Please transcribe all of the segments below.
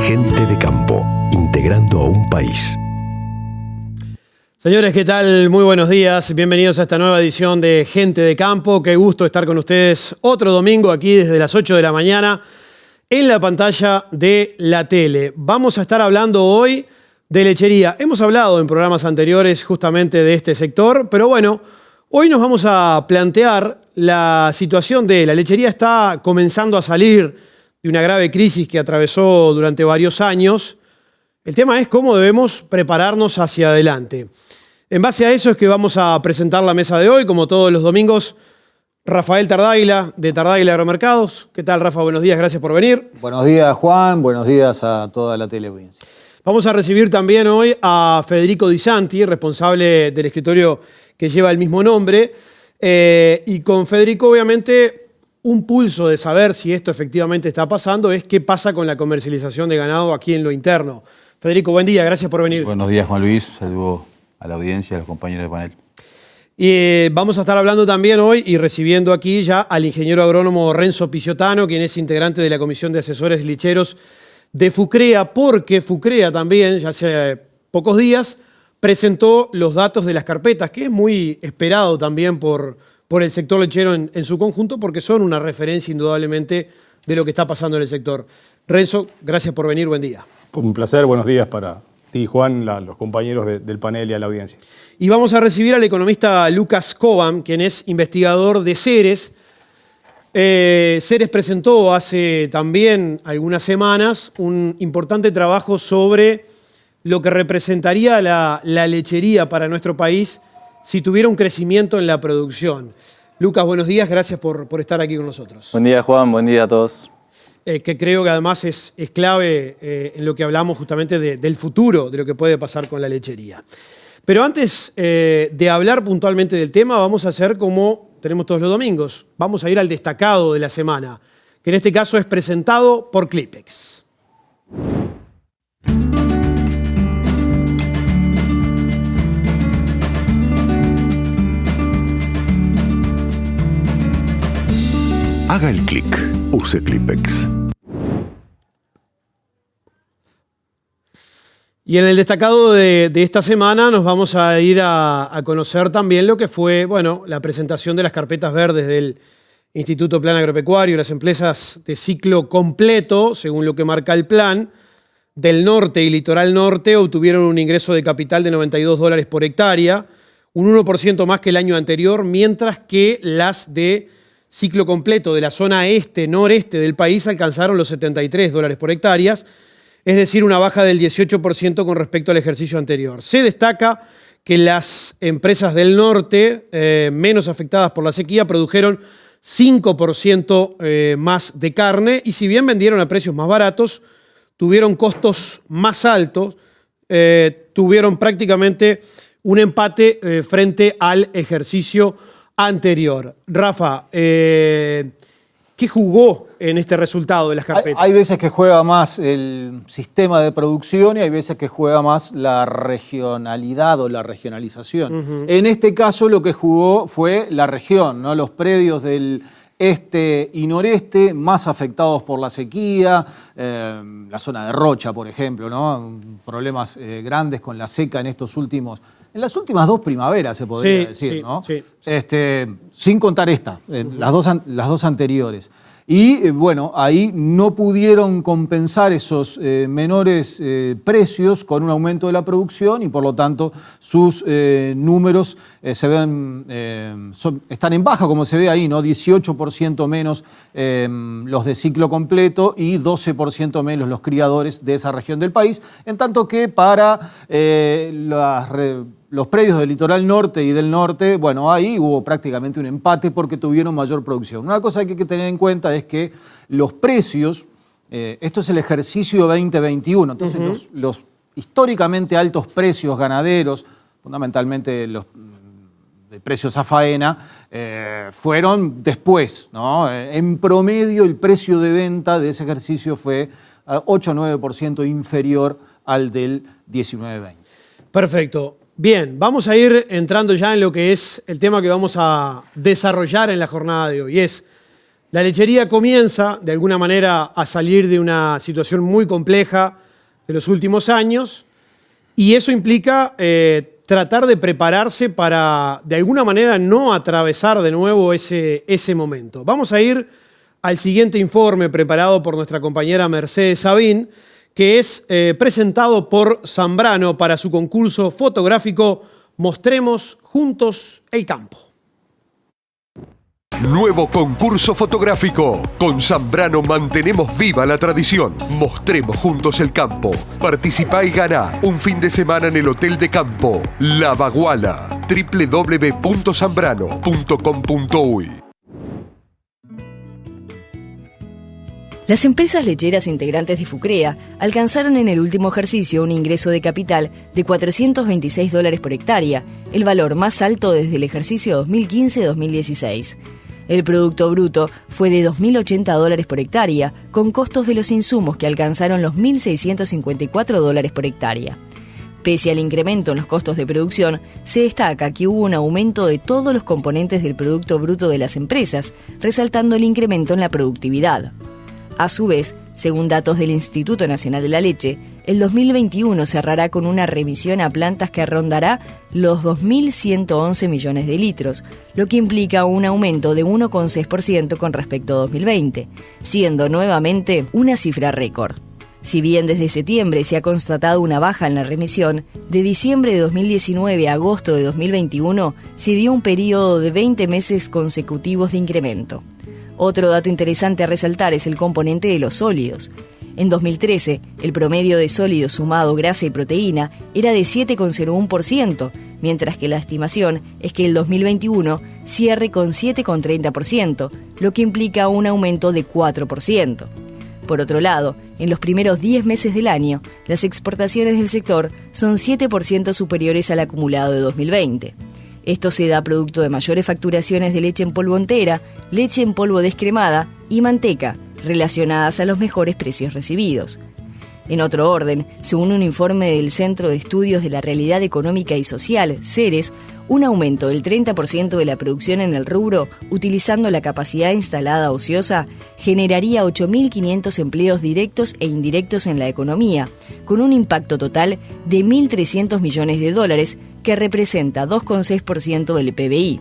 Gente de campo, integrando a un país. Señores, ¿qué tal? Muy buenos días. Bienvenidos a esta nueva edición de Gente de Campo. Qué gusto estar con ustedes otro domingo aquí desde las 8 de la mañana en la pantalla de la tele. Vamos a estar hablando hoy de lechería. Hemos hablado en programas anteriores justamente de este sector, pero bueno, hoy nos vamos a plantear la situación de la lechería. Está comenzando a salir de una grave crisis que atravesó durante varios años. El tema es cómo debemos prepararnos hacia adelante. En base a eso es que vamos a presentar la mesa de hoy, como todos los domingos. Rafael Tardaila, de Tardaila Agromercados. ¿Qué tal, Rafa? Buenos días, gracias por venir. Buenos días, Juan. Buenos días a toda la teleaudiencia. Vamos a recibir también hoy a Federico Di Santi, responsable del escritorio que lleva el mismo nombre. Y con Federico, obviamente, un pulso de saber si esto efectivamente está pasando es qué pasa con la comercialización de ganado aquí en lo interno. Federico, buen día, gracias por venir. Buenos días, Juan Luis. Saludo a la audiencia y a los compañeros de panel. Y vamos a estar hablando también hoy y recibiendo aquí ya al ingeniero agrónomo Renzo Picciotano, quien es integrante de la Comisión de Asesores Lecheros de FUCREA, porque FUCREA también, ya hace pocos días, presentó los datos de las carpetas, que es muy esperado también por el sector lechero en su conjunto, porque son una referencia indudablemente de lo que está pasando en el sector. Renzo, gracias por venir, buen día. Un placer, buenos días para ti, Juan, los compañeros del panel y a la audiencia. Y vamos a recibir al economista Lucas Cobham, quien es investigador de Ceres. Ceres presentó hace también algunas semanas un importante trabajo sobre lo que representaría la lechería para nuestro país si tuviera un crecimiento en la producción. Lucas, buenos días, gracias por estar aquí con nosotros. Buen día, Juan, buen día a todos. Que creo que además es clave en lo que hablamos justamente del futuro, de lo que puede pasar con la lechería. Pero antes de hablar puntualmente del tema, vamos a hacer como tenemos todos los domingos. Vamos a ir al destacado de la semana, que en este caso es presentado por Clipex. Haga el clic, use Clipex. Y en el destacado de esta semana nos vamos a ir a conocer también lo que fue, bueno, la presentación de las carpetas verdes del Instituto Plan Agropecuario. Las empresas de ciclo completo, según lo que marca el plan, del norte y litoral norte obtuvieron un ingreso de capital de $92 por hectárea, un 1% más que el año anterior, mientras que las de ciclo completo de la zona este-noreste del país alcanzaron los $73 por hectárea, es decir, una baja del 18% con respecto al ejercicio anterior. Se destaca que las empresas del norte, menos afectadas por la sequía, produjeron 5% más de carne y si bien vendieron a precios más baratos, tuvieron costos más altos, tuvieron prácticamente un empate frente al ejercicio anterior. Rafa, ¿qué jugó en este resultado de las carpetas? Hay veces que juega más el sistema de producción y hay veces que juega más la regionalidad o la regionalización. En este caso lo que jugó fue la región, ¿no? Los predios del este y noreste más afectados por la sequía, la zona de Rocha, por ejemplo, ¿no? Problemas grandes con la seca en las últimas dos primaveras, se podría decir, ¿no? Sí. Sin contar esta, las dos anteriores. Y bueno, ahí no pudieron compensar esos menores precios con un aumento de la producción y por lo tanto sus números se ven, están en baja, como se ve ahí, ¿no? 18% menos los de ciclo completo y 12% menos los criadores de esa región del país, en tanto que para los predios del litoral norte y del norte, bueno, ahí hubo prácticamente un empate porque tuvieron mayor producción. Una cosa que hay que tener en cuenta es que los precios, esto es el ejercicio 2021, entonces los históricamente altos precios ganaderos, fundamentalmente los de precios a faena, fueron después, ¿no? En promedio el precio de venta de ese ejercicio fue 8 o 9% inferior al del 19-20. Perfecto. Bien, vamos a ir entrando ya en lo que es el tema que vamos a desarrollar en la jornada de hoy. Es, la lechería comienza de alguna manera a salir de una situación muy compleja de los últimos años y eso implica tratar de prepararse para de alguna manera no atravesar de nuevo ese momento. Vamos a ir al siguiente informe preparado por nuestra compañera Mercedes Sabín, que es presentado por Zambrano para su concurso fotográfico Mostremos Juntos el Campo. Nuevo concurso fotográfico. Con Zambrano mantenemos viva la tradición. Mostremos juntos el campo. Participá y gana un fin de semana en el Hotel de Campo La Baguala. www.zambrano.com.uy. Las empresas lecheras integrantes de FUCREA alcanzaron en el último ejercicio un ingreso de capital de $426 por hectárea, el valor más alto desde el ejercicio 2015-2016. El producto bruto fue de $2.080 por hectárea, con costos de los insumos que alcanzaron los $1.654 por hectárea. Pese al incremento en los costos de producción, se destaca que hubo un aumento de todos los componentes del producto bruto de las empresas, resaltando el incremento en la productividad. A su vez, según datos del Instituto Nacional de la Leche, el 2021 cerrará con una remisión a plantas que rondará los 2.111 millones de litros, lo que implica un aumento de 1,6% con respecto a 2020, siendo nuevamente una cifra récord. Si bien desde septiembre se ha constatado una baja en la remisión, de diciembre de 2019 a agosto de 2021 se dio un periodo de 20 meses consecutivos de incremento. Otro dato interesante a resaltar es el componente de los sólidos. En 2013, el promedio de sólidos sumado grasa y proteína era de 7,01%, mientras que la estimación es que el 2021 cierre con 7,30%, lo que implica un aumento de 4%. Por otro lado, en los primeros 10 meses del año, las exportaciones del sector son 7% superiores al acumulado de 2020. Esto se da producto de mayores facturaciones de leche en polvo entera, leche en polvo descremada y manteca, relacionadas a los mejores precios recibidos. En otro orden, según un informe del Centro de Estudios de la Realidad Económica y Social, CERES, un aumento del 30% de la producción en el rubro, utilizando la capacidad instalada ociosa, generaría 8.500 empleos directos e indirectos en la economía, con un impacto total de $1.300 millones, que representa 2,6% del PBI.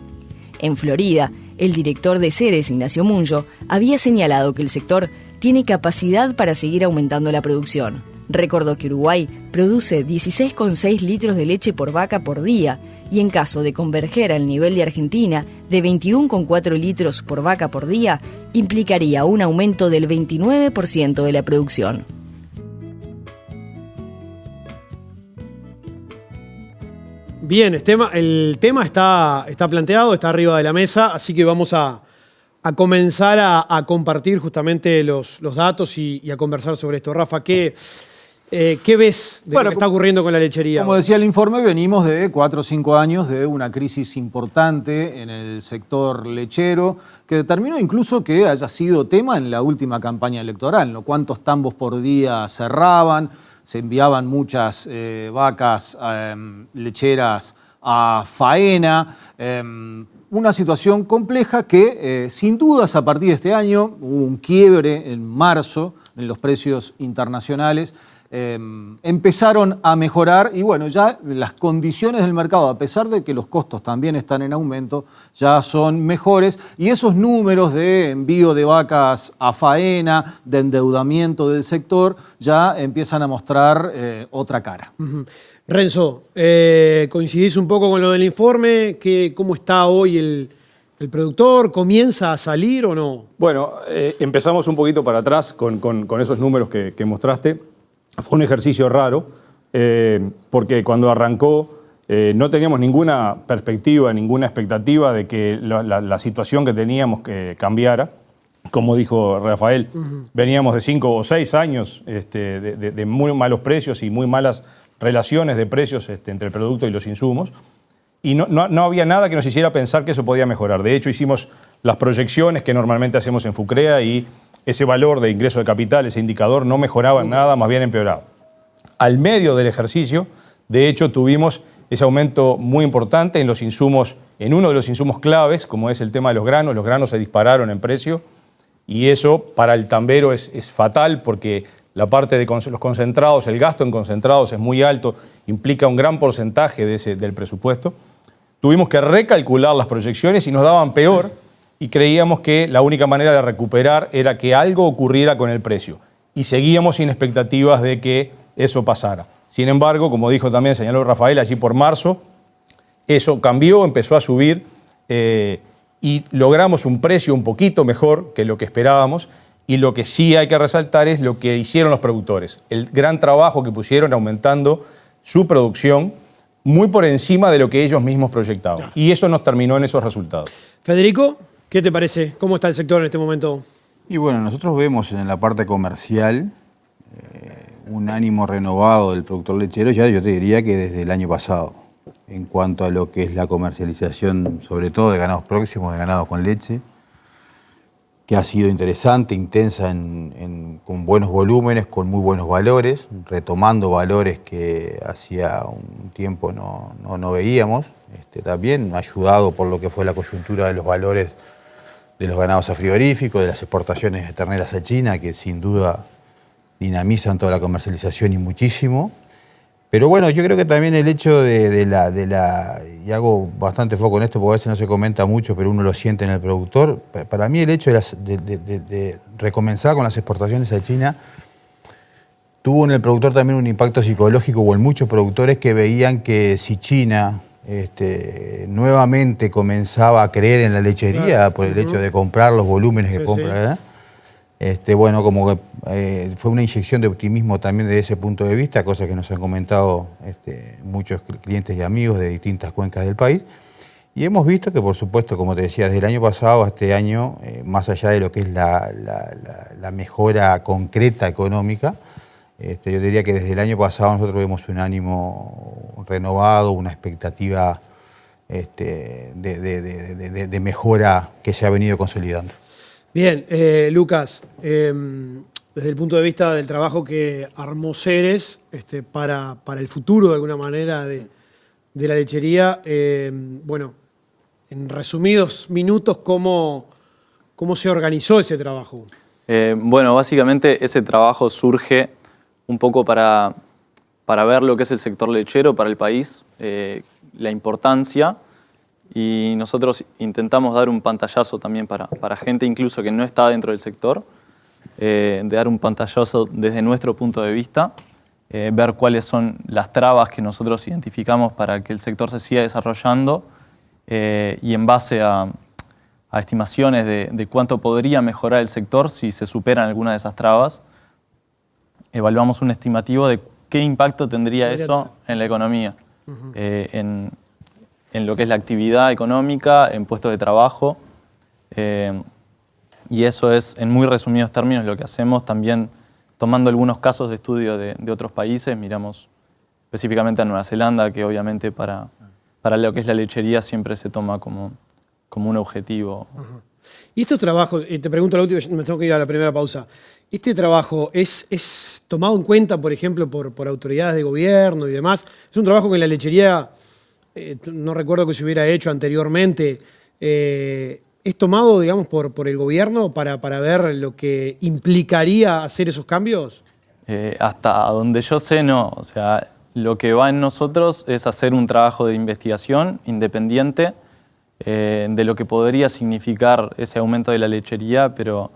En Florida, el director de CERES, Ignacio Munjo, había señalado que el sector tiene capacidad para seguir aumentando la producción. Recordó que Uruguay produce 16,6 litros de leche por vaca por día y en caso de converger al nivel de Argentina de 21,4 litros por vaca por día, implicaría un aumento del 29% de la producción. Bien, el tema está planteado, está arriba de la mesa, así que vamos a comenzar a compartir justamente los datos y a conversar sobre esto. Rafa, ¿qué ves de lo que está ocurriendo con la lechería? Como decía el informe, venimos de 4 o 5 años de una crisis importante en el sector lechero, que determinó incluso que haya sido tema en la última campaña electoral, ¿no? Cuántos tambos por día cerraban, se enviaban muchas vacas lecheras a faena. Una situación compleja que, sin dudas, a partir de este año hubo un quiebre en marzo en los precios internacionales. Empezaron a mejorar y bueno, ya las condiciones del mercado, a pesar de que los costos también están en aumento, ya son mejores y esos números de envío de vacas a faena, de endeudamiento del sector, ya empiezan a mostrar otra cara. Renzo, ¿coincidís un poco con lo del informe? ¿Cómo está hoy el productor? ¿Comienza a salir o no? Bueno, empezamos un poquito para atrás con esos números que mostraste. Fue un ejercicio raro, porque cuando arrancó no teníamos ninguna perspectiva, ninguna expectativa de que la situación que teníamos que cambiara. Como dijo Rafael, veníamos de 5 o 6 años de muy malos precios y muy malas relaciones de precios entre el producto y los insumos. Y no había nada que nos hiciera pensar que eso podía mejorar. De hecho, hicimos las proyecciones que normalmente hacemos en FUCREA y ese valor de ingreso de capital, ese indicador, no mejoraba en nada, más bien empeoraba. Al medio del ejercicio, de hecho, tuvimos ese aumento muy importante en los insumos, en uno de los insumos claves, como es el tema de los granos. Los granos se dispararon en precio y eso para el tambero es fatal porque la parte de los concentrados, el gasto en concentrados es muy alto, implica un gran porcentaje del presupuesto. Tuvimos que recalcular las proyecciones y nos daban peor y creíamos que la única manera de recuperar era que algo ocurriera con el precio. Y seguíamos sin expectativas de que eso pasara. Sin embargo, como dijo también, señaló Rafael, allí por marzo, eso cambió, empezó a subir y logramos un precio un poquito mejor que lo que esperábamos. Y lo que sí hay que resaltar es lo que hicieron los productores. El gran trabajo que pusieron aumentando su producción muy por encima de lo que ellos mismos proyectaban. Y eso nos terminó en esos resultados. Federico, ¿qué te parece? ¿Cómo está el sector en este momento? Y bueno, nosotros vemos en la parte comercial un ánimo renovado del productor lechero, ya yo te diría que desde el año pasado, en cuanto a lo que es la comercialización, sobre todo de ganados próximos, de ganados con leche, que ha sido interesante, intensa, con buenos volúmenes, con muy buenos valores, retomando valores que hacía un tiempo no veíamos. También ayudado por lo que fue la coyuntura de los valores de los ganados a frigoríficos, de las exportaciones de terneras a China, que sin duda dinamizan toda la comercialización y muchísimo. Pero bueno, yo creo que también el hecho y hago bastante foco en esto porque a veces no se comenta mucho, pero uno lo siente en el productor. Para mí el hecho de recomenzar con las exportaciones a China tuvo en el productor también un impacto psicológico, o en muchos productores que veían que si China nuevamente comenzaba a creer en la lechería por el hecho de comprar los volúmenes que compra, bueno, como que fue una inyección de optimismo también desde ese punto de vista, cosa que nos han comentado muchos clientes y amigos de distintas cuencas del país. Y hemos visto que, por supuesto, como te decía, desde el año pasado a este año, más allá de lo que es la mejora concreta económica, yo diría que desde el año pasado nosotros vemos un ánimo renovado, una expectativa de mejora que se ha venido consolidando. Bien, Lucas, desde el punto de vista del trabajo que armó Ceres para el futuro, de alguna manera, de la lechería, bueno, en resumidos minutos, ¿cómo se organizó ese trabajo? Bueno, básicamente ese trabajo surge un poco para ver lo que es el sector lechero para el país, la importancia. Y nosotros intentamos dar un pantallazo también para gente incluso que no está dentro del sector, de dar un pantallazo desde nuestro punto de vista, ver cuáles son las trabas que nosotros identificamos para que el sector se siga desarrollando y en base a estimaciones de cuánto podría mejorar el sector si se superan alguna de esas trabas, evaluamos un estimativo de qué impacto tendría eso en la economía, en lo que es la actividad económica, en puestos de trabajo. Y eso es, en muy resumidos términos, lo que hacemos. También tomando algunos casos de estudio de otros países, miramos específicamente a Nueva Zelanda, que obviamente para lo que es la lechería siempre se toma como un objetivo. Y estos trabajos, te pregunto la última, me tengo que ir a la primera pausa. ¿Este trabajo es tomado en cuenta, por ejemplo, por autoridades de gobierno y demás? ¿Es un trabajo que en la lechería, no recuerdo que se hubiera hecho anteriormente, es tomado, digamos, por el gobierno para ver lo que implicaría hacer esos cambios? Hasta donde yo sé, no. O sea, lo que va en nosotros es hacer un trabajo de investigación independiente de lo que podría significar ese aumento de la lechería, pero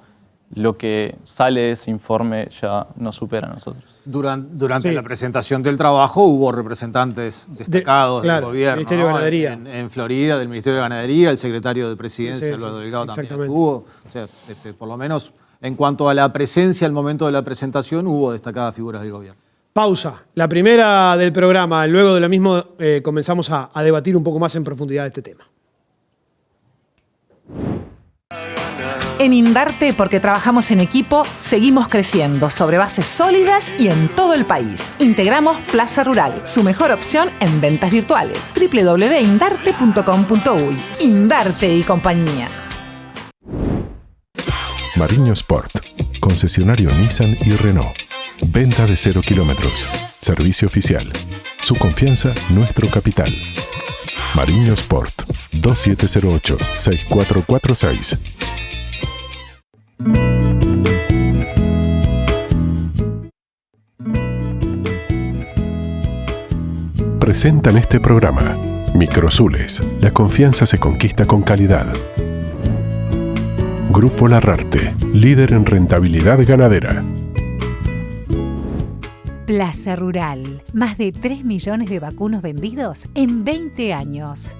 lo que sale de ese informe ya nos supera a nosotros. Durante la presentación del trabajo hubo representantes destacados del gobierno, Ministerio de Ganadería. En Florida, del Ministerio de Ganadería, el secretario de Presidencia, Álvaro Delgado, también estuvo. O sea, por lo menos en cuanto a la presencia al momento de la presentación, hubo destacadas figuras del gobierno. Pausa. La primera del programa. Luego de lo mismo comenzamos a debatir un poco más en profundidad este tema. En Indarte, porque trabajamos en equipo, seguimos creciendo sobre bases sólidas y en todo el país. Integramos Plaza Rural, su mejor opción en ventas virtuales. www.indarte.com.uy. Indarte y compañía. Mariño Sport, concesionario Nissan y Renault. Venta de 0 kilómetros. Servicio oficial. Su confianza, nuestro capital. Mariño Sport, 2708-6446. Presentan este programa. Microsules, la confianza se conquista con calidad. Grupo Larrarte, líder en rentabilidad ganadera. Plaza Rural, más de 3 millones de vacunos vendidos en 20 años.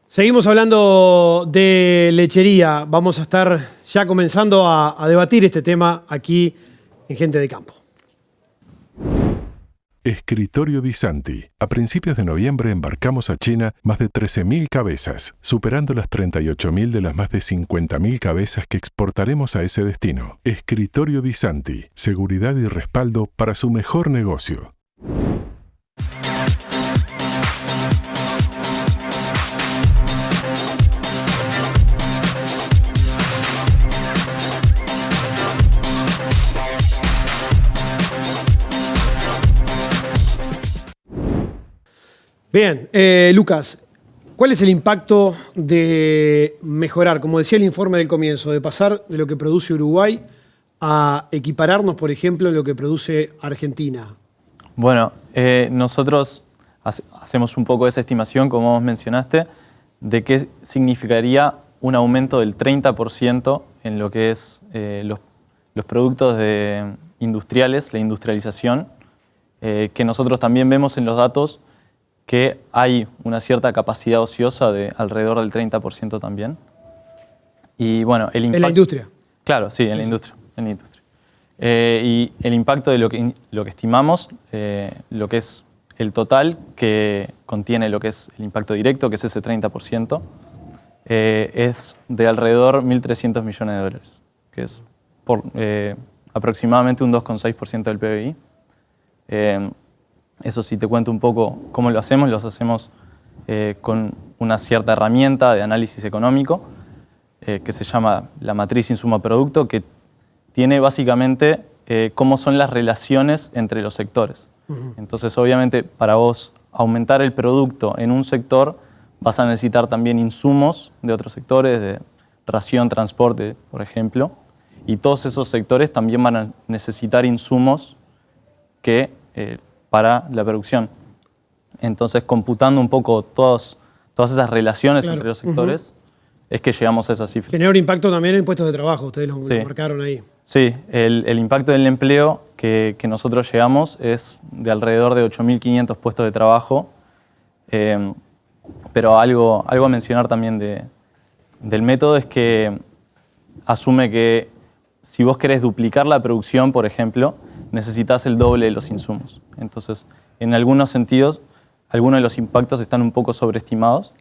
Seguimos hablando de lechería. Vamos a estar ya comenzando a debatir este tema aquí en Gente de Campo. Escritorio Di Santi. A principios de noviembre embarcamos a China más de 13.000 cabezas, superando las 38.000 de las más de 50.000 cabezas que exportaremos a ese destino. Escritorio Di Santi. Seguridad y respaldo para su mejor negocio. Bien, Lucas, ¿cuál es el impacto de mejorar, como decía el informe del comienzo, de pasar de lo que produce Uruguay a equipararnos, por ejemplo, en lo que produce Argentina? Bueno, nosotros hacemos un poco esa estimación, como vos mencionaste, de qué significaría un aumento del 30% en lo que es los productos industriales, la industrialización, que nosotros también vemos en los datos que hay una cierta capacidad ociosa de alrededor del 30% también. Y bueno, el impacto, ¿En la industria? Claro, sí, en la industria. Y el impacto de lo que estimamos, lo que es el total que contiene lo que es el impacto directo, que es ese 30%, es de alrededor 1.300 millones de dólares, que es por aproximadamente un 2,6% del PBI. Eso sí, te cuento un poco cómo lo hacemos. Lo hacemos con una cierta herramienta de análisis económico que se llama la matriz insumo-producto, que tiene básicamente cómo son las relaciones entre los sectores. Entonces, obviamente, para vos aumentar el producto en un sector, vas a necesitar también insumos de otros sectores, de ración, transporte, por ejemplo. Y todos esos sectores también van a necesitar insumos que... para la producción. Entonces, computando un poco todas esas relaciones entre los sectores, es que llegamos a esa cifra. Genera un impacto también en puestos de trabajo, ustedes lo marcaron ahí. Sí, el impacto del empleo que nosotros llegamos es de alrededor de 8.500 puestos de trabajo, pero algo a mencionar también del método es que asume que si vos querés duplicar la producción, por ejemplo, necesitas el doble de los insumos. Entonces, en algunos sentidos, algunos de los impactos están un poco sobreestimados.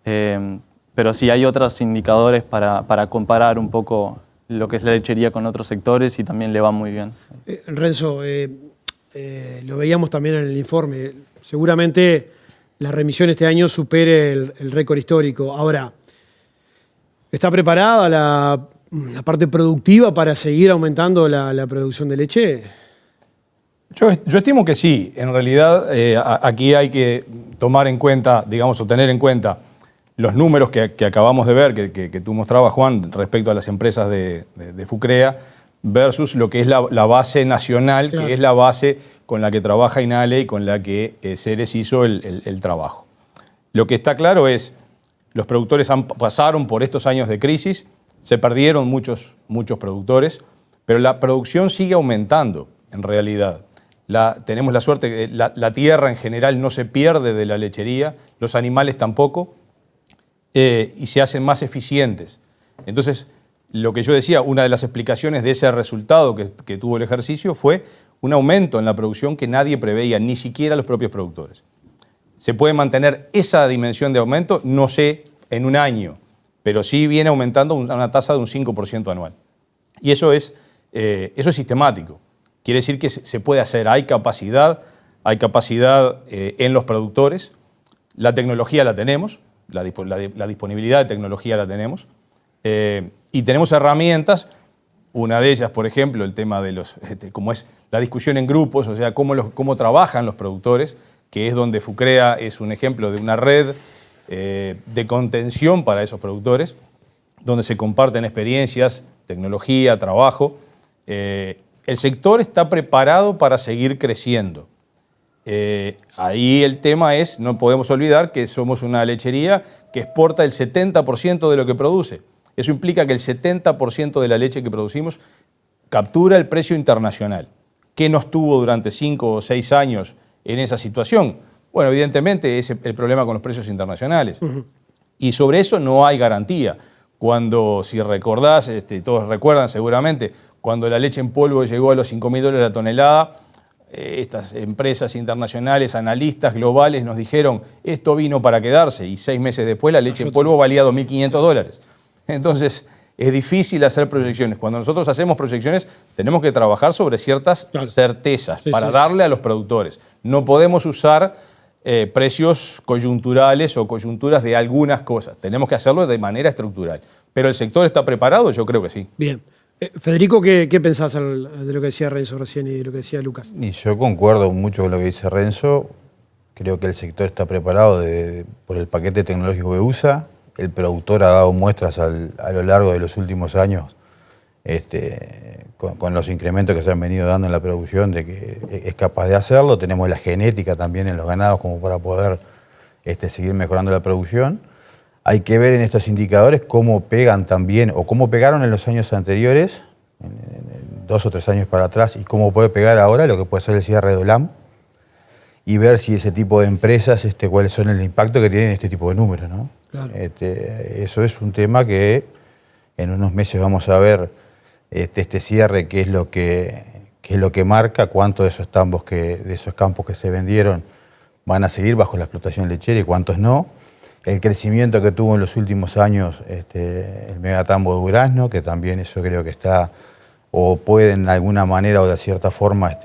Pero sí hay otros indicadores para comparar un poco lo que es la lechería con otros sectores y también le va muy bien. Renzo, lo veíamos también en el informe. Seguramente la remisión este año supere el récord histórico. Ahora, ¿está preparada la parte productiva para seguir aumentando la producción de leche? Yo estimo que sí. En realidad, aquí hay que tomar en cuenta, digamos, o tener en cuenta los números que acabamos de ver, que tú mostrabas, Juan, respecto a las empresas de FUCREA, versus lo que es la base nacional, claro, que es la base con la que trabaja INALE y con la que Ceres hizo el trabajo. Lo que está claro es, los productores pasaron por estos años de crisis, se perdieron muchos productores, pero la producción sigue aumentando, en realidad. Tenemos la suerte que la tierra en general no se pierde de la lechería, los animales tampoco, y se hacen más eficientes. Entonces, lo que yo decía, una de las explicaciones de ese resultado que tuvo el ejercicio fue un aumento en la producción que nadie preveía, ni siquiera los propios productores. ¿Se puede mantener esa dimensión de aumento? No sé, en un año, pero sí viene aumentando a una tasa de un 5% anual. Y eso es sistemático. Quiere decir que se puede hacer, hay capacidad en los productores, la tecnología la tenemos, la disponibilidad de tecnología la tenemos, y tenemos herramientas, una de ellas, por ejemplo, el tema de cómo es la discusión en grupos, o sea, cómo trabajan los productores, que es donde FUCREA es un ejemplo de una red de contención para esos productores, donde se comparten experiencias, tecnología, trabajo. El sector está preparado para seguir creciendo. Ahí el tema es, no podemos olvidar que somos una lechería que exporta el 70% de lo que produce. Eso implica que el 70% de la leche que producimos captura el precio internacional. ¿Qué nos tuvo durante 5 o 6 años en esa situación? Bueno, evidentemente es el problema con los precios internacionales. Y sobre eso no hay garantía. Cuando, si recordás, todos recuerdan seguramente, cuando la leche en polvo llegó a los $5.000 la tonelada, estas empresas internacionales, analistas globales nos dijeron, esto vino para quedarse, y 6 meses después la leche en polvo valía $2.500. Entonces, es difícil hacer proyecciones. Cuando nosotros hacemos proyecciones, tenemos que trabajar sobre ciertas certezas para darle a los productores. No podemos usar precios coyunturales o coyunturas de algunas cosas. Tenemos que hacerlo de manera estructural. ¿Pero el sector está preparado? Yo creo que sí. Bien. Federico, ¿qué pensás de lo que decía Renzo recién y de lo que decía Lucas? Y yo concuerdo mucho con lo que dice Renzo. Creo que el sector está preparado por el paquete tecnológico que usa. El productor ha dado muestras a lo largo de los últimos años, con los incrementos que se han venido dando en la producción, de que es capaz de hacerlo. Tenemos la genética también en los ganados como para poder seguir mejorando la producción. Hay que ver en estos indicadores cómo pegan también, o cómo pegaron en los años anteriores, en 2 o 3 años para atrás, y cómo puede pegar ahora lo que puede ser el cierre de Olam, y ver si ese tipo de empresas, cuáles son el impacto que tienen este tipo de números, ¿no? Claro. Eso es un tema que en unos meses vamos a ver este cierre, qué es lo que marca, cuántos de esos campos que se vendieron van a seguir bajo la explotación lechera y cuántos no. El crecimiento que tuvo en los últimos años el megatambo de durazno, que también eso creo que está, o puede en alguna manera o de cierta forma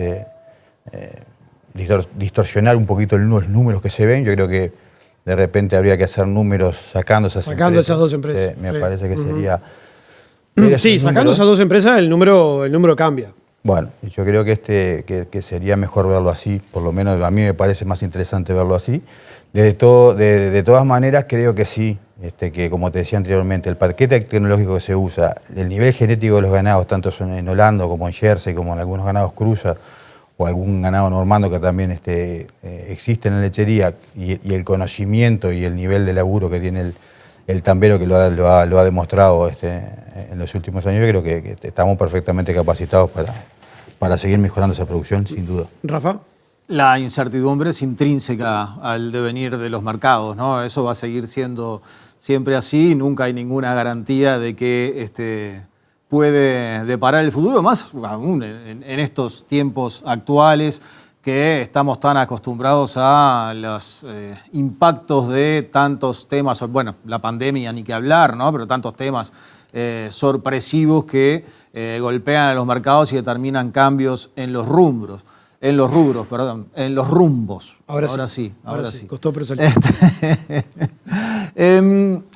distorsionar un poquito los números que se ven. Yo creo que de repente habría que hacer números sacando esas dos empresas. Me parece que sería... Sí, sacando esas 2 empresas el número cambia. Bueno, yo creo que sería mejor verlo así, por lo menos a mí me parece más interesante verlo así. De todas maneras, creo que sí, que como te decía anteriormente, el paquete tecnológico que se usa, el nivel genético de los ganados, tanto en Holanda como en Jersey, como en algunos ganados cruza, o algún ganado normando que también existe en la lechería, y el conocimiento y el nivel de laburo que tiene el tambero, que lo ha demostrado en los últimos años, yo creo que estamos perfectamente capacitados para seguir mejorando esa producción, sin duda. Rafa. La incertidumbre es intrínseca al devenir de los mercados, ¿no? Eso va a seguir siendo siempre así, nunca hay ninguna garantía de que puede deparar el futuro, más aún en estos tiempos actuales que estamos tan acostumbrados a los impactos de tantos temas, bueno, la pandemia ni que hablar, ¿no? Pero tantos temas sorpresivos que golpean a los mercados y determinan cambios en los rumbos. En los rumbos. Ahora sí. Costó, pero salió.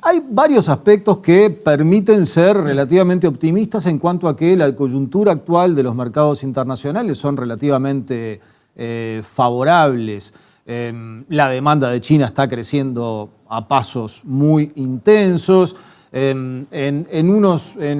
Hay varios aspectos que permiten ser relativamente optimistas en cuanto a que la coyuntura actual de los mercados internacionales son relativamente favorables. La demanda de China está creciendo a pasos muy intensos. En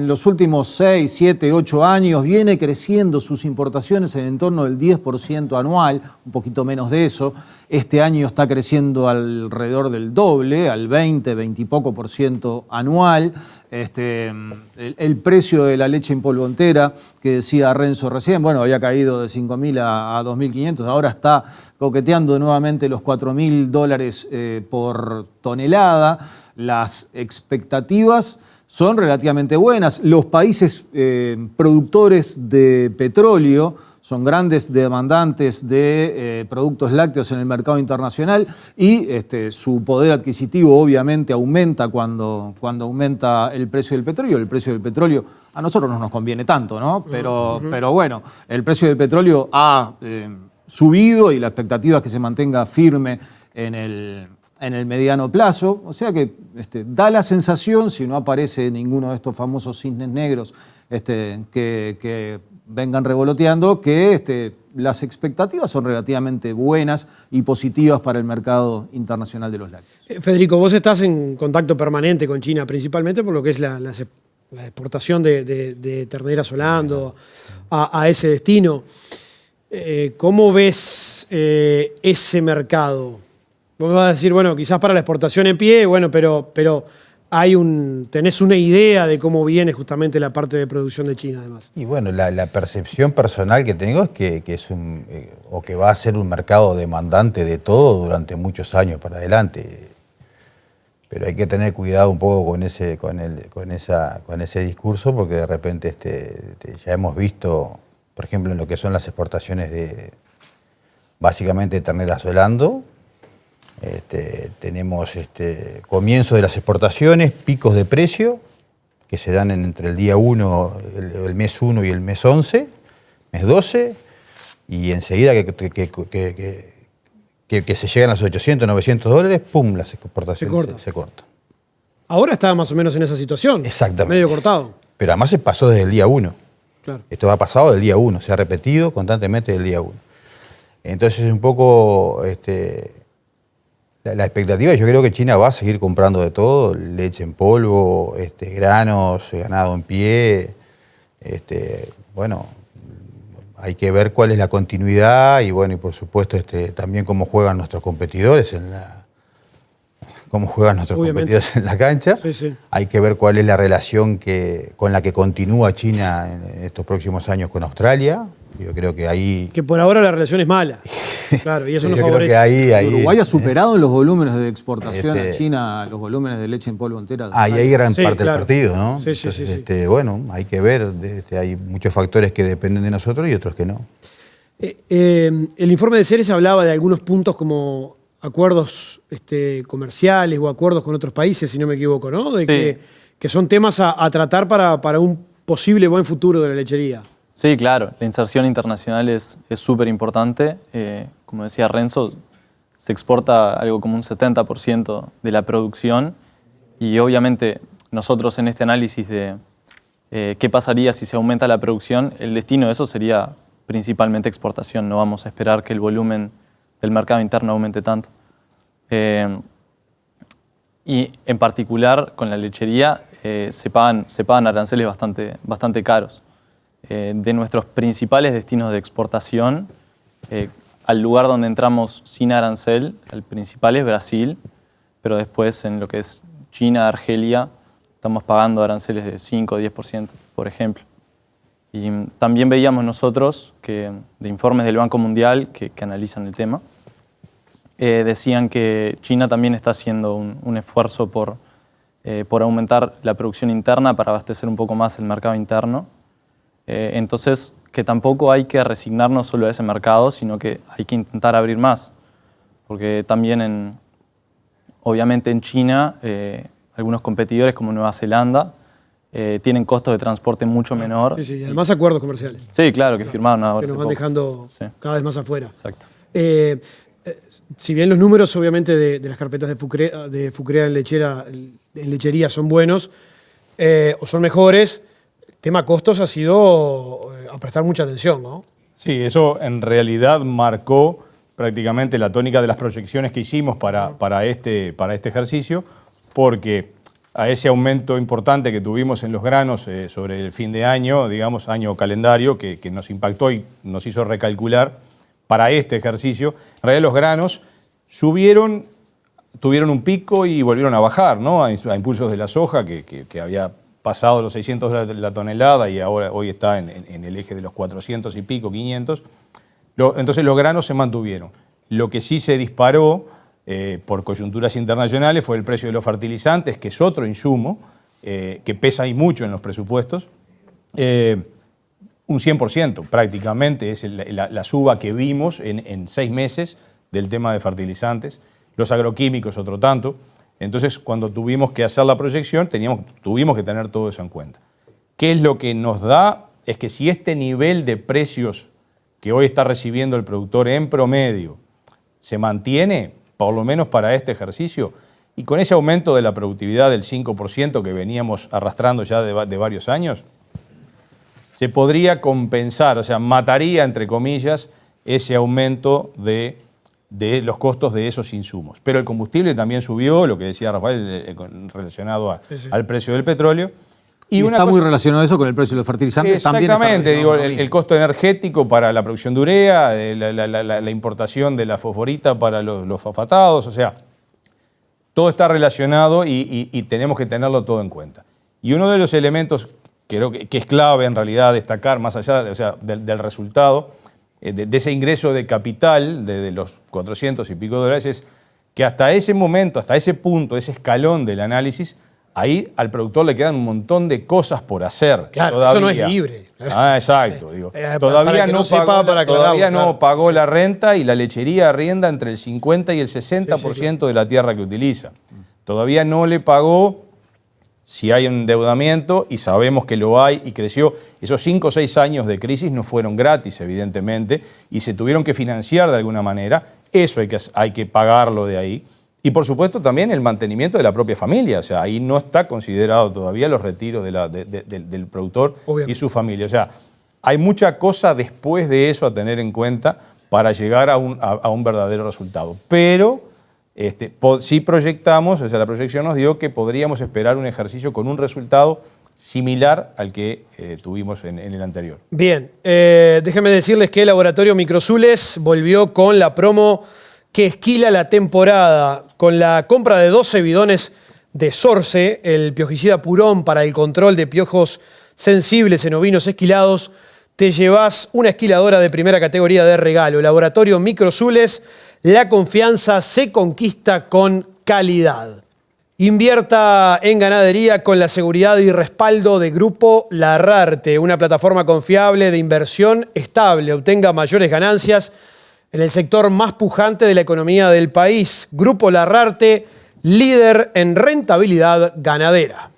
los últimos 6, 7, 8 años viene creciendo sus importaciones en torno del 10% anual, un poquito menos de eso. Este año está creciendo alrededor del doble, al 20 y poco por ciento anual. El precio de la leche en polvo entera, que decía Renzo recién, bueno, había caído de 5.000 a 2.500, ahora está coqueteando nuevamente los $4.000 por tonelada. Las expectativas son relativamente buenas. Los países productores de petróleo son grandes demandantes de productos lácteos en el mercado internacional y su poder adquisitivo obviamente aumenta cuando aumenta el precio del petróleo. El precio del petróleo a nosotros no nos conviene tanto, ¿no? Pero bueno, el precio del petróleo ha subido y la expectativa es que se mantenga firme en el mediano plazo. O sea que da la sensación, si no aparece ninguno de estos famosos cisnes negros que vengan revoloteando, que las expectativas son relativamente buenas y positivas para el mercado internacional de los lácteos. Federico, vos estás en contacto permanente con China, principalmente por lo que es la exportación de terneras Solando a ese destino. ¿Cómo ves ese mercado? Vos me vas a decir, bueno, quizás para la exportación en pie, bueno, pero tenés una idea de cómo viene justamente la parte de producción de China, además. Y bueno, la percepción personal que tengo es que es o que va a ser un mercado demandante de todo durante muchos años para adelante. Pero hay que tener cuidado un poco con ese discurso, porque de repente ya hemos visto, por ejemplo, en lo que son las exportaciones básicamente de terneras Solando. Tenemos comienzo de las exportaciones, picos de precio que se dan entre el día 1, el mes 1 y el mes 11, mes 12, y enseguida que se llegan a los 800, 900 dólares, ¡pum!, las exportaciones se cortan. Ahora está más o menos en esa situación. Exactamente. Medio cortado. Pero además se pasó desde el día 1. Claro. Esto ha pasado del día 1, se ha repetido constantemente del día 1. Entonces un poco la expectativa, yo creo que China va a seguir comprando de todo, leche en polvo, granos, ganado en pie. Bueno, hay que ver cuál es la continuidad y bueno, y por supuesto también cómo juegan nuestros competidores en la cancha. Sí, sí. Hay que ver cuál es la relación con la que continúa China en estos próximos años con Australia. Yo creo que ahí... Que por ahora la relación es mala. Claro, y eso nos favorece. Creo que Uruguay ha superado en los volúmenes de exportación a China los volúmenes de leche en polvo entera. Ahí gran parte claro. del partido, ¿no? Sí, Entonces, sí. Bueno, hay que ver. Hay muchos factores que dependen de nosotros y otros que no. El informe de Ceres hablaba de algunos puntos como acuerdos comerciales o acuerdos con otros países, si no me equivoco, ¿no? De que son temas a tratar para un posible buen futuro de la lechería. Sí, claro. La inserción internacional es súper importante. Como decía Renzo, se exporta algo como un 70% de la producción y obviamente nosotros en este análisis de qué pasaría si se aumenta la producción, el destino de eso sería principalmente exportación. No vamos a esperar que el volumen del mercado interno aumente tanto. Y en particular con la lechería se pagan aranceles bastante caros. De nuestros principales destinos de exportación, al lugar donde entramos sin arancel, el principal es Brasil, pero después en lo que es China, Argelia, estamos pagando aranceles de 5 o 10%, por ejemplo. Y también veíamos nosotros que de informes del Banco Mundial que analizan el tema, decían que China también está haciendo un esfuerzo por aumentar la producción interna para abastecer un poco más el mercado interno. Entonces, que tampoco hay que resignarnos solo a ese mercado, sino que hay que intentar abrir más. Porque también, obviamente en China, algunos competidores como Nueva Zelanda tienen costos de transporte mucho menor. Sí, además acuerdos comerciales. Sí, claro, que firmaron ahora. Que nos van dejando cada vez más afuera. Exacto. Si bien los números, obviamente, de las carpetas de Fucrea en lechería son buenos o son mejores, tema costos ha sido a prestar mucha atención, ¿no? Sí, eso en realidad marcó prácticamente la tónica de las proyecciones que hicimos para este ejercicio, porque a ese aumento importante que tuvimos en los granos sobre el fin de año, digamos, año calendario, que nos impactó y nos hizo recalcular para este ejercicio, en realidad los granos subieron, tuvieron un pico y volvieron a bajar, ¿no? A impulsos de la soja, que había pasado los $600 de la tonelada y hoy está en el eje de los 400 y pico, 500. Entonces los granos se mantuvieron. Lo que sí se disparó por coyunturas internacionales fue el precio de los fertilizantes, que es otro insumo que pesa ahí mucho en los presupuestos. Un 100% prácticamente es la suba que vimos en 6 meses del tema de fertilizantes. Los agroquímicos otro tanto. Entonces, cuando tuvimos que hacer la proyección, tuvimos que tener todo eso en cuenta. ¿Qué es lo que nos da? Es que si este nivel de precios que hoy está recibiendo el productor en promedio se mantiene, por lo menos para este ejercicio, y con ese aumento de la productividad del 5% que veníamos arrastrando ya de varios años, se podría compensar, o sea, mataría, entre comillas, ese aumento de los costos de esos insumos. Pero el combustible también subió, lo que decía Rafael, relacionado al precio del petróleo. Y está muy relacionado eso con el precio de los fertilizantes. Exactamente, digo, el costo energético para la producción de urea, la importación de la fosforita para los fosfatados, o sea, todo está relacionado y tenemos que tenerlo todo en cuenta. Y uno de los elementos creo que es clave en realidad destacar, más allá del resultado, de ese ingreso de capital de los 400 y pico dólares, es que hasta ese momento, hasta ese punto, ese escalón del análisis, ahí al productor le quedan un montón de cosas por hacer. Claro, todavía. Eso no es libre. Exacto. Digo. Todavía no pagó la renta y la lechería arrienda entre el 50 y el 60% de la tierra que utiliza. Todavía no le pagó si hay un endeudamiento, y sabemos que lo hay y creció. Esos 5 o 6 años de crisis no fueron gratis, evidentemente, y se tuvieron que financiar de alguna manera. Eso hay que pagarlo de ahí. Y por supuesto también el mantenimiento de la propia familia. O sea, ahí no está considerado todavía los retiros del productor y su familia. O sea, hay mucha cosa después de eso a tener en cuenta para llegar a un verdadero resultado. Pero sí proyectamos, o sea, la proyección nos dio que podríamos esperar un ejercicio con un resultado similar al que tuvimos en el anterior. Bien, déjenme decirles que el Laboratorio Microsules volvió con la promo que esquila la temporada. Con la compra de 12 bidones de Sorce, el piojicida Purón para el control de piojos sensibles en ovinos esquilados, te llevas una esquiladora de primera categoría de regalo. Laboratorio Microsules, la confianza se conquista con calidad. Invierta en ganadería con la seguridad y respaldo de Grupo Larrarte, una plataforma confiable de inversión estable. Obtenga mayores ganancias en el sector más pujante de la economía del país. Grupo Larrarte, líder en rentabilidad ganadera.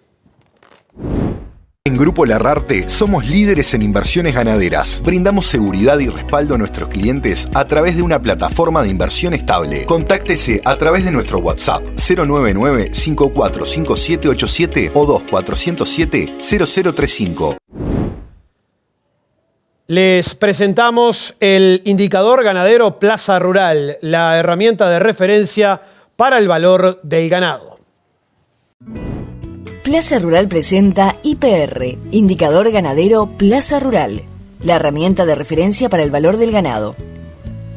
En Grupo Larrarte somos líderes en inversiones ganaderas. Brindamos seguridad y respaldo a nuestros clientes a través de una plataforma de inversión estable. Contáctese a través de nuestro WhatsApp 099-545787 o 2407-0035. Les presentamos el indicador ganadero Plaza Rural, la herramienta de referencia para el valor del ganado. Plaza Rural presenta IPR, Indicador Ganadero Plaza Rural, la herramienta de referencia para el valor del ganado.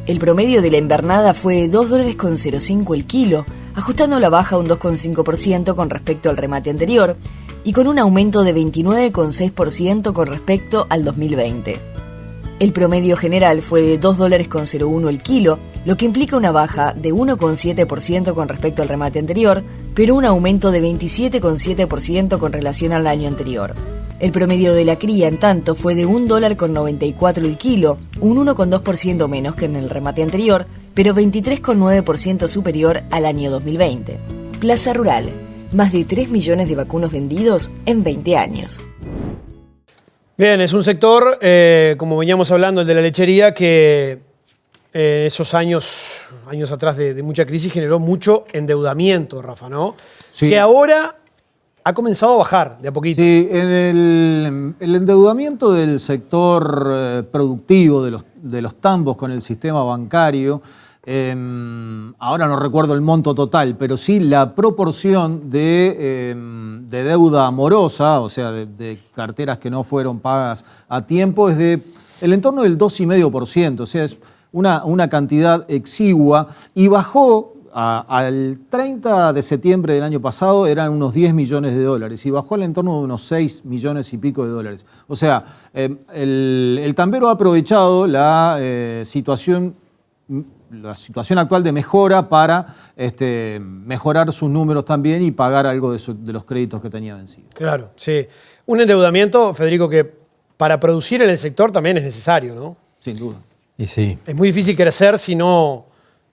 El promedio de la invernada fue $2,05 el kilo, ajustando la baja un 2,5% con respecto al remate anterior y con un aumento de 29,6% con respecto al 2020. El promedio general fue de $2,01 el kilo, lo que implica una baja de 1,7% con respecto al remate anterior, pero un aumento de 27,7% con relación al año anterior. El promedio de la cría, en tanto, fue de $1,94 el kilo, un 1,2% menos que en el remate anterior, pero 23,9% superior al año 2020. Plaza Rural, más de 3 millones de vacunos vendidos en 20 años. Bien, es un sector, como veníamos hablando, el de la lechería, que esos años atrás de mucha crisis generó mucho endeudamiento, Rafa, ¿no? Sí. Que ahora ha comenzado a bajar de a poquito. Sí, el endeudamiento del sector productivo de los tambos con el sistema bancario, ahora no recuerdo el monto total, pero sí la proporción de deuda morosa, o sea, de carteras que no fueron pagas a tiempo, es de el entorno del 2,5%, o sea, es una cantidad exigua, y bajó al 30 de septiembre del año pasado, eran unos 10 millones de dólares, y bajó al entorno de unos 6 millones y pico de dólares. O sea, el tambero ha aprovechado la situación la situación actual de mejora para mejorar sus números también y pagar algo de los créditos que tenía vencidos. Claro, sí. Un endeudamiento, Federico, que para producir en el sector también es necesario, ¿no? Sin duda. Y sí. Es muy difícil crecer si no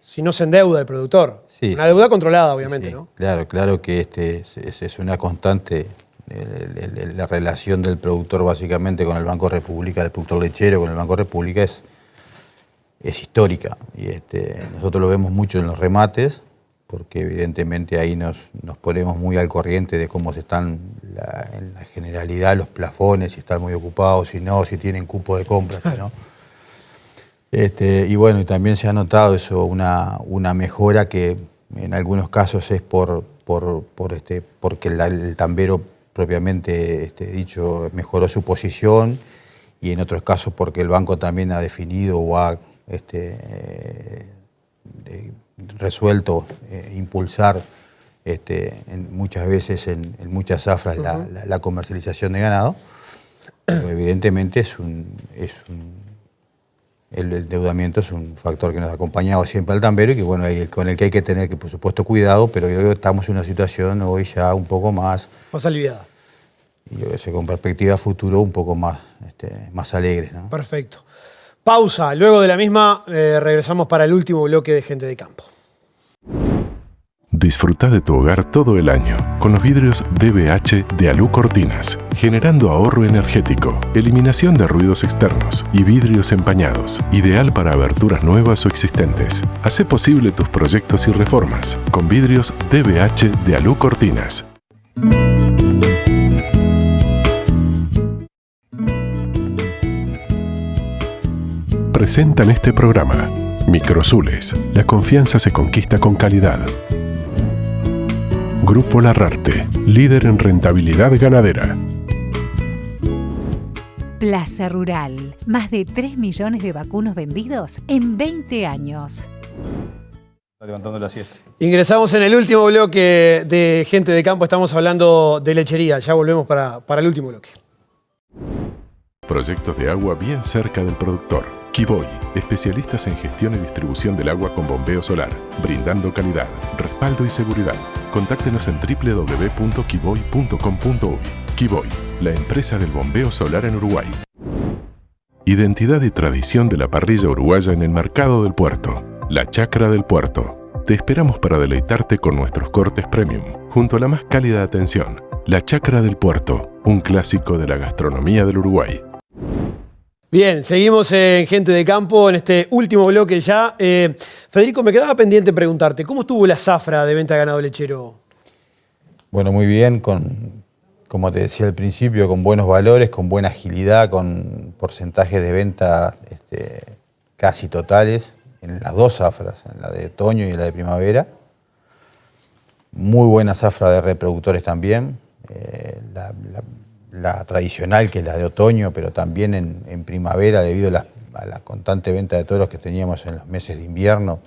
se endeuda el productor. Sí. Una deuda controlada, obviamente, Sí, ¿no? claro que es una constante la relación del productor básicamente con el Banco República, del productor lechero con el Banco República es histórica. Y nosotros lo vemos mucho en los remates, porque evidentemente ahí nos ponemos muy al corriente de cómo se están en la generalidad los plafones, si están muy ocupados, si no, si tienen cupo de compra, si no. Y bueno, y también se ha notado eso, una mejora que en algunos casos es porque el tambero propiamente dicho mejoró su posición, y en otros casos porque el banco también ha definido o ha resuelto impulsar muchas veces en muchas zafras la comercialización de ganado. Pero evidentemente el endeudamiento es un factor que nos ha acompañado siempre al tambero y que, bueno, con el que hay que tener, por supuesto, cuidado, pero yo creo que estamos en una situación hoy ya un poco más aliviada. Y yo creo que con perspectiva a futuro un poco más alegres, ¿no? Perfecto. Pausa. Luego de la misma regresamos para el último bloque de Gente de Campo. Disfruta de tu hogar todo el año con los vidrios DBH de Alú Cortinas, generando ahorro energético, eliminación de ruidos externos y vidrios empañados, ideal para aberturas nuevas o existentes. Hace posible tus proyectos y reformas con vidrios DBH de Alú Cortinas. Presentan este programa Microsules, la confianza se conquista con calidad. Grupo Larrarte, líder en rentabilidad ganadera. Plaza Rural, más de 3 millones de vacunos vendidos en 20 años. Está levantando la siesta. Ingresamos en el último bloque de Gente de Campo, estamos hablando de lechería, ya volvemos para el último bloque. Proyectos de agua bien cerca del productor. Kiboy, especialistas en gestión y distribución del agua con bombeo solar, brindando calidad, respaldo y seguridad. Contáctenos en www.kiboy.com.uy. Kiboy, la empresa del bombeo solar en Uruguay. Identidad y tradición de la parrilla uruguaya en el mercado del puerto. La Chacra del Puerto. Te esperamos para deleitarte con nuestros cortes premium, junto a la más cálida atención. La Chacra del Puerto, un clásico de la gastronomía del Uruguay. Bien, seguimos en Gente de Campo, en este último bloque ya. Federico, me quedaba pendiente preguntarte, ¿cómo estuvo la zafra de venta de ganado lechero? Bueno, muy bien, como te decía al principio, con buenos valores, con buena agilidad, con porcentajes de venta casi totales en las dos zafras, en la de otoño y en la de primavera. Muy buena zafra de reproductores también. La tradicional, que es la de otoño, pero también en primavera, debido a la constante venta de toros que teníamos en los meses de invierno,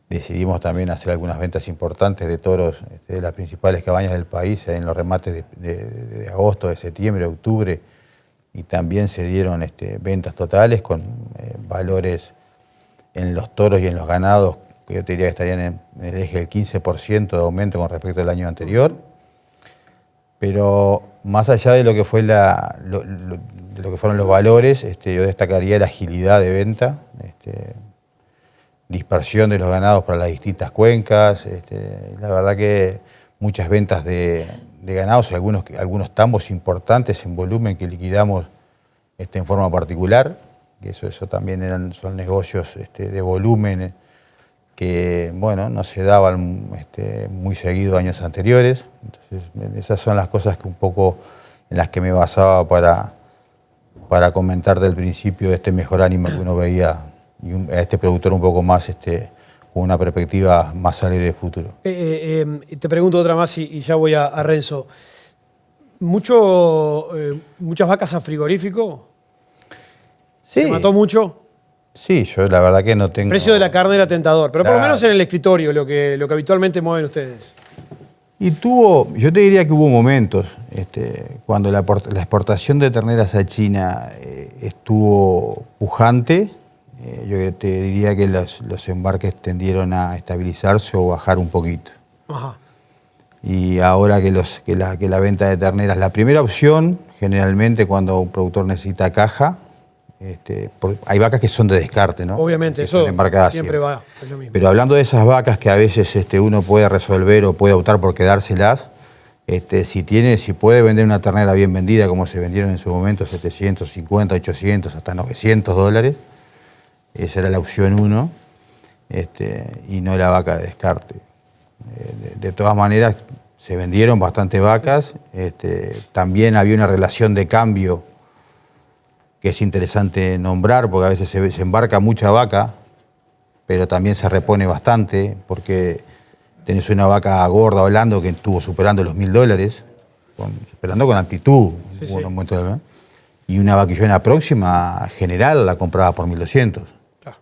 decidimos también hacer algunas ventas importantes de toros de las principales cabañas del país en los remates de agosto, de septiembre, octubre, y también se dieron ventas totales con valores en los toros y en los ganados que yo te diría que estarían en el eje del 15% de aumento con respecto al año anterior. Pero más allá de lo que fue de lo que fueron los valores, yo destacaría la agilidad de venta, dispersión de los ganados para las distintas cuencas. La verdad que muchas ventas de ganados, algunos tambos importantes en volumen que liquidamos en forma particular, que eso también son negocios de volumen que, bueno, no se daban muy seguido años anteriores. Entonces, esas son las cosas que un poco en las que me basaba para comentar del principio de este mejor ánimo que uno veía y a este productor un poco más con una perspectiva más alegre de futuro. Te pregunto otra más y ya voy a Renzo. ¿Muchas vacas a frigorífico? Sí. ¿Se mató mucho? Sí, yo la verdad que no tengo... El precio de la carne era tentador, pero por lo Claro. menos en el escritorio, lo que habitualmente mueven ustedes. Y yo te diría que hubo momentos, cuando la exportación de terneras a China estuvo pujante, yo te diría que los embarques tendieron a estabilizarse o bajar un poquito. Ajá. Y ahora que la venta de terneras, la primera opción, generalmente cuando un productor necesita caja, hay vacas que son de descarte, ¿no? Obviamente, que eso embarcadas siempre va, es lo mismo. Pero hablando de esas vacas que a veces uno puede resolver o puede optar por quedárselas, si puede vender una ternera bien vendida, como se vendieron en su momento, 750, 800, hasta $900, esa era la opción 1, y no la vaca de descarte. De todas maneras, se vendieron bastante vacas, también había una relación de cambio que es interesante nombrar, porque a veces se embarca mucha vaca, pero también se repone bastante, porque tenés una vaca gorda Holando que estuvo superando los $1.000, superando con amplitud, ¿no? Y una vaquillona próxima general la compraba por 1.200. Claro.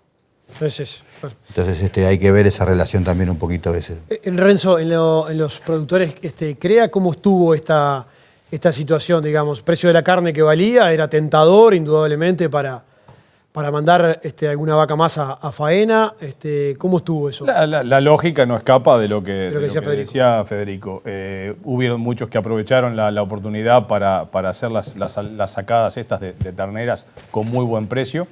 Entonces hay que ver esa relación también un poquito a veces. Renzo, en los productores, CREA, ¿cómo estuvo esta situación, digamos? Precio de la carne que valía, era tentador, indudablemente, para mandar alguna vaca más a faena. ¿Cómo estuvo eso? La lógica no escapa de lo que decía Federico. Hubieron muchos que aprovecharon la oportunidad para hacer las sacadas estas de terneras con muy buen precio.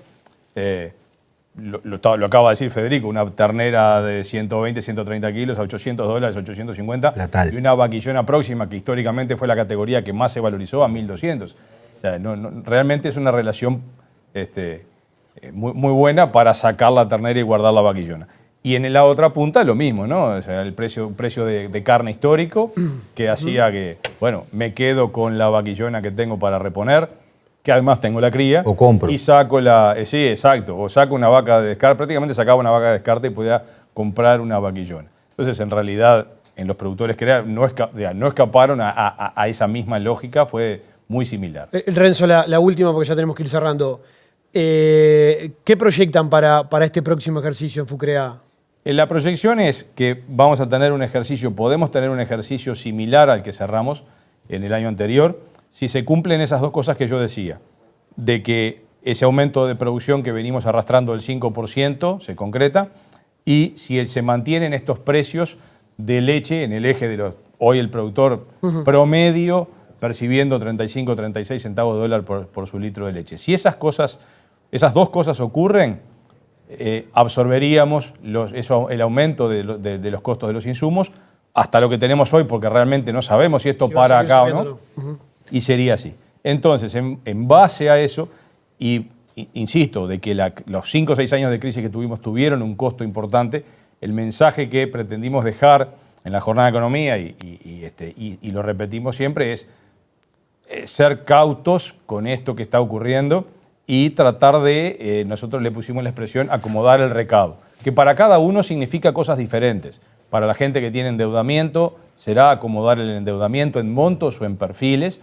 Lo acaba de decir Federico, una ternera de 120, 130 kilos a $800, 850. Y una vaquillona próxima, que históricamente fue la categoría que más se valorizó, a 1.200. O sea, realmente es una relación muy buena para sacar la ternera y guardar la vaquillona. Y en la otra punta lo mismo, ¿no? O sea, un precio de carne histórico que hacía que, bueno, me quedo con la vaquillona que tengo para reponer, que además tengo la cría. O compro. Y saco sí, exacto. O saco una vaca de descarte. Prácticamente sacaba una vaca de descarte y podía comprar una vaquillona. Entonces, en realidad, en los productores CREA no escaparon a esa misma lógica, fue muy similar. Renzo, la última, porque ya tenemos que ir cerrando. ¿Qué proyectan para este próximo ejercicio en FUCREA? La proyección es que vamos a tener podemos tener un ejercicio similar al que cerramos en el año anterior, si se cumplen esas dos cosas que yo decía, de que ese aumento de producción que venimos arrastrando del 5% se concreta, y si se mantienen estos precios de leche en el eje de hoy el productor promedio percibiendo 35 o 36 centavos de dólar por su litro de leche. Si esas dos cosas ocurren, absorberíamos el aumento de los costos de los insumos hasta lo que tenemos hoy, porque realmente no sabemos si esto para acá o no, y sería así. Entonces, en base a eso, y insisto, de que los 5 o 6 años de crisis que tuvieron un costo importante, el mensaje que pretendimos dejar en la jornada de economía, y lo repetimos siempre, es ser cautos con esto que está ocurriendo y tratar de, nosotros le pusimos la expresión, acomodar el recado, que para cada uno significa cosas diferentes. Para la gente que tiene endeudamiento, será acomodar el endeudamiento en montos o en perfiles,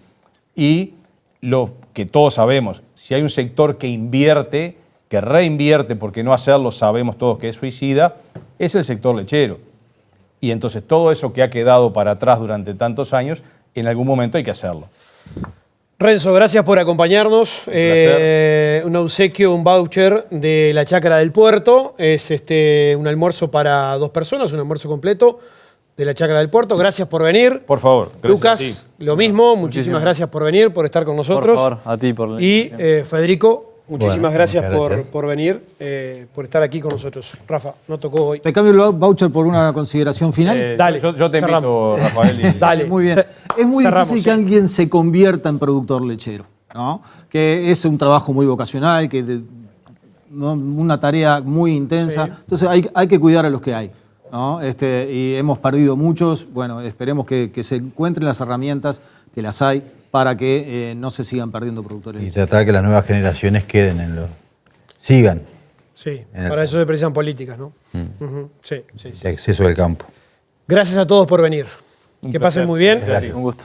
y lo que todos sabemos, si hay un sector que invierte, que reinvierte, porque no hacerlo sabemos todos que es suicida, es el sector lechero. Y entonces todo eso que ha quedado para atrás durante tantos años, en algún momento hay que hacerlo. Renzo, gracias por acompañarnos. Un obsequio, un voucher de la Chácara del Puerto. Es un almuerzo para 2 personas, un almuerzo completo de la Chácara del Puerto. Gracias por venir. Por favor. Lucas, lo mismo. Muchísimas gracias por venir, por estar con nosotros. Por favor, a ti por la Y Federico, muchísimas gracias, muchas gracias. por venir, por estar aquí con nosotros. Rafa, no tocó hoy. ¿Te cambio el voucher por una consideración final? Dale, Yo te cerramos. invito, Rafael. Dale. Muy bien. Es muy Cerramos, difícil que alguien se convierta en productor lechero, ¿no? Que es un trabajo muy vocacional, una tarea muy intensa. Sí. Entonces hay que cuidar a los que hay, ¿no? Y hemos perdido muchos. Bueno, esperemos que se encuentren las herramientas, que las hay, para que no se sigan perdiendo productores. Y tratar que las nuevas generaciones sigan. Sí, para eso se precisan políticas, ¿no? Sí. De acceso al campo. Gracias a todos por venir. Que pasen muy bien. Gracias. Un gusto.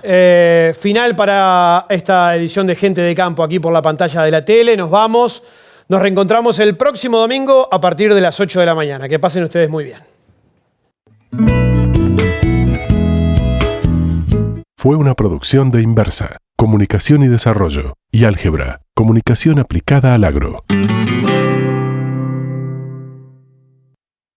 Final para esta edición de Gente de Campo aquí por la pantalla de la tele. Nos vamos. Nos reencontramos el próximo domingo a partir de las 8 de la mañana. Que pasen ustedes muy bien. Fue una producción de Inversa, Comunicación y Desarrollo, y Álgebra, Comunicación aplicada al agro.